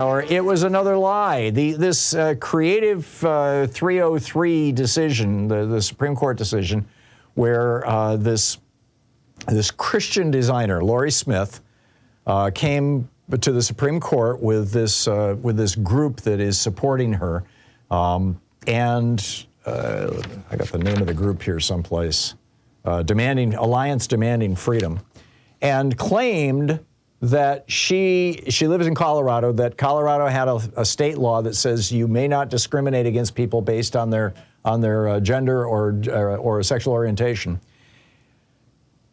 It was another lie. This creative 303 decision, the Supreme Court decision, where this Christian designer, Lorie Smith, came to the Supreme Court with this group that is supporting her, and I got the name of the group here someplace, Alliance Demanding Freedom, and claimed that she lives in Colorado, that Colorado had a state law that says you may not discriminate against people based on their gender or sexual orientation.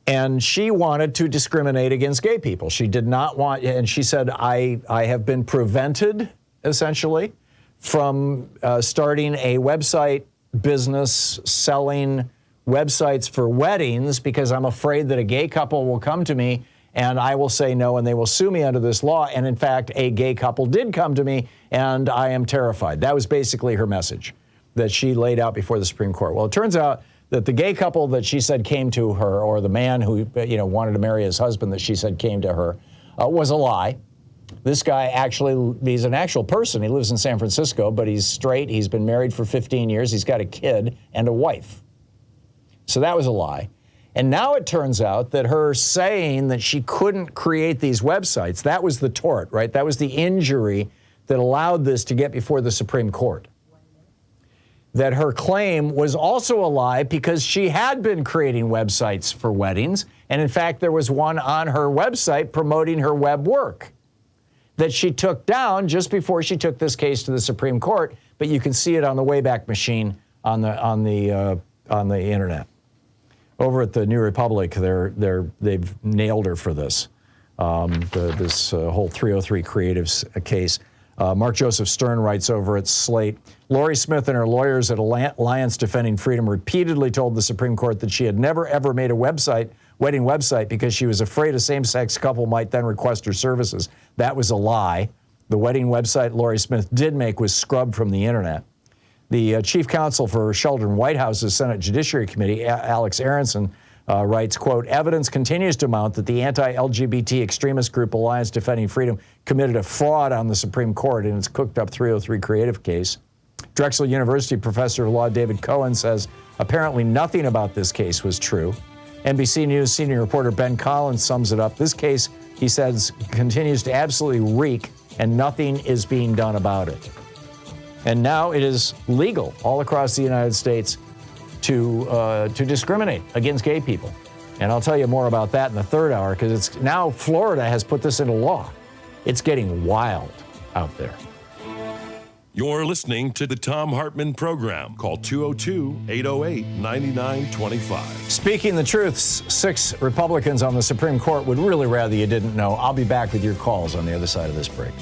And she wanted to discriminate against gay people. She did not want, and she said, I have been prevented, essentially, from starting a website business selling websites for weddings because I'm afraid that a gay couple will come to me and I will say no, and they will sue me under this law. And in fact, a gay couple did come to me, and I am terrified. That was basically her message that she laid out before the Supreme Court. Well, it turns out that the gay couple that she said came to her, or the man who wanted to marry his husband that she said came to her, was a lie. This guy he's an actual person. He lives in San Francisco, but he's straight. He's been married for 15 years. He's got a kid and a wife. So that was a lie. And now it turns out that her saying that she couldn't create these websites, that was the tort, right? That was the injury that allowed this to get before the Supreme Court. That her claim was also a lie because she had been creating websites for weddings. And in fact, there was one on her website promoting her web work that she took down just before she took this case to the Supreme Court. But you can see it on the Wayback Machine on the internet. Over at the New Republic, they've nailed her for this, this whole 303 Creatives case. Mark Joseph Stern writes over at Slate, Lorie Smith and her lawyers at Alliance Defending Freedom repeatedly told the Supreme Court that she had never, ever made a wedding website because she was afraid a same-sex couple might then request her services. That was a lie. The wedding website Lorie Smith did make was scrubbed from the internet. The chief counsel for Sheldon Whitehouse's Senate Judiciary Committee, Alex Aronson, writes, quote, evidence continues to mount that the anti-LGBT extremist group Alliance Defending Freedom committed a fraud on the Supreme Court in its cooked-up 303 Creative case. Drexel University professor of law David Cohen says apparently nothing about this case was true. NBC News senior reporter Ben Collins sums it up. This case, he says, continues to absolutely reek, and nothing is being done about it. And now it is legal all across the United States to discriminate against gay people. And I'll tell you more about that in the third hour, because it's now Florida has put this into law. It's getting wild out there. You're listening to the Thom Hartmann Program. Call 202-808-9925. Speaking the truth, 6 Republicans on the Supreme Court would really rather you didn't know. I'll be back with your calls on the other side of this break.